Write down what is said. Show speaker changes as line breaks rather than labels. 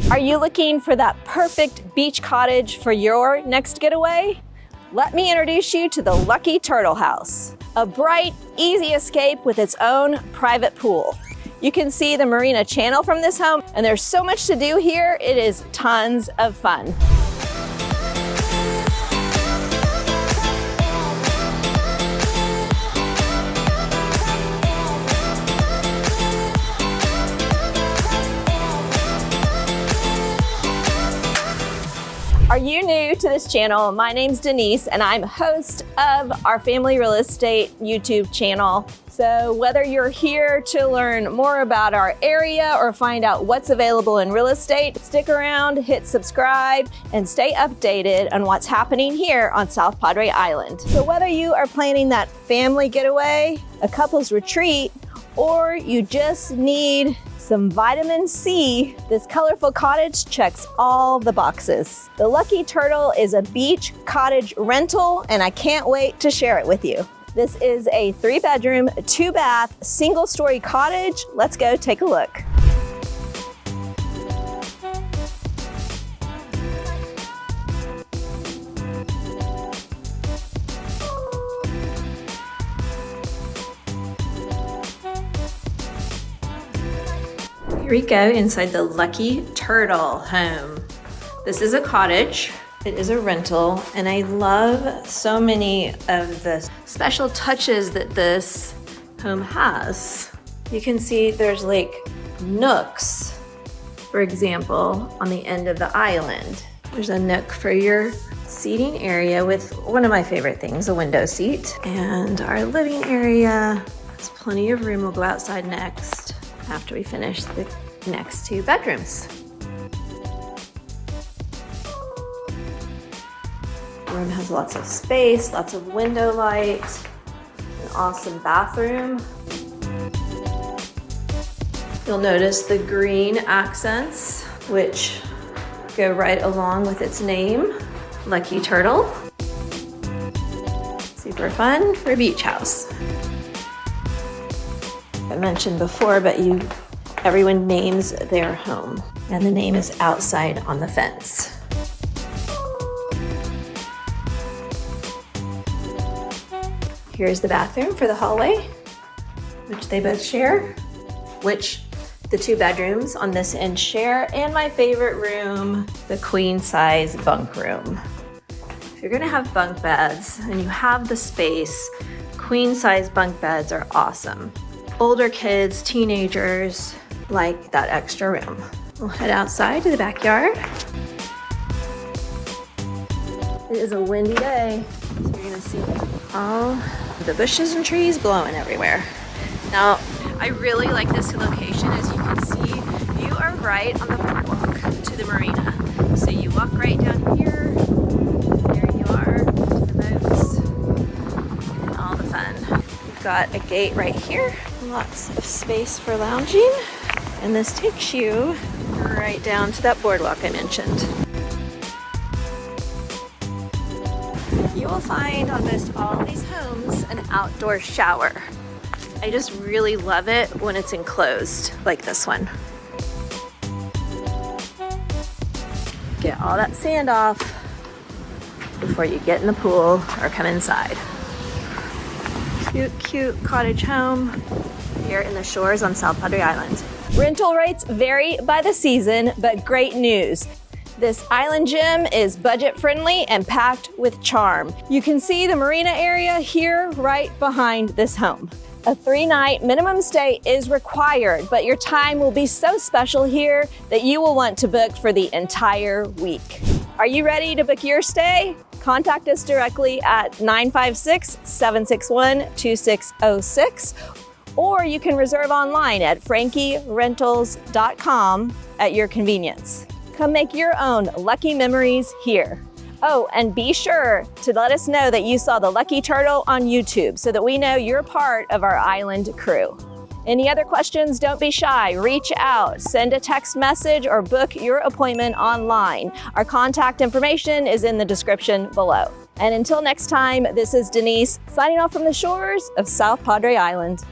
Are you looking for that perfect beach cottage for your next getaway? Let me introduce you to the Lucky Turtle House, a bright, easy escape with its own private pool. You can see the Marina Channel from this home, and there's so much to do here, it is tons of fun. Are you new to this channel? My name's Denise and I'm host of our Family Real Estate YouTube channel. So whether you're here to learn more about our area or find out what's available in real estate, stick around, hit subscribe, and stay updated on what's happening here on South Padre Island. So whether you are planning that family getaway, a couple's retreat, or you just need some vitamin C, this colorful cottage checks all the boxes. The Lucky Turtle is a beach cottage rental, and I can't wait to share it with you. This is a 3-bedroom, 2-bath, single-story cottage. Let's go take a look. Here we go inside the Lucky Turtle home. This is a cottage. It is a rental, and I love so many of the special touches that this home has. You can see there's like nooks, for example, on the end of the island. There's a nook for your seating area with one of my favorite things, a window seat. And our living area has plenty of room. We'll go outside next after we finish the next 2 bedrooms. The room has lots of space, lots of window light, an awesome bathroom. You'll notice the green accents, which go right along with its name, Lucky Turtle. Super fun for a beach house. I mentioned before, but everyone names their home, and the name is outside on the fence. Here's the bathroom for the hallway, which they both share, which the 2 bedrooms on this end share, and my favorite room, the queen size bunk room. If you're gonna have bunk beds and you have the space, queen size bunk beds are awesome. Older kids, teenagers like that extra room. We'll head outside to the backyard. It is a windy day, so you're gonna see all the bushes and trees blowing everywhere. Now, I really like this location. As you can see, you are right on the boardwalk to the marina. So you walk right down here, there you are, to the boats, and all the fun. We've got a gate right here. Lots of space for lounging, and this takes you right down to that boardwalk I mentioned. You will find on most all of these homes an outdoor shower. I just really love it when it's enclosed like this one. Get all that sand off before you get in the pool or come inside. Cute, cute cottage home here in the shores on South Padre Island. Rental rates vary by the season, but great news. This island gym is budget friendly and packed with charm. You can see the marina area here right behind this home. A 3-night minimum stay is required, but your time will be so special here that you will want to book for the entire week. Are you ready to book your stay? Contact us directly at 956-761-2606, or you can reserve online at frankierentals.com at your convenience. Come make your own lucky memories here. Oh, and be sure to let us know that you saw the Lucky Turtle on YouTube so that we know you're part of our island crew. Any other questions, don't be shy. Reach out, send a text message, or book your appointment online. Our contact information is in the description below. And until next time, this is Denise signing off from the shores of South Padre Island.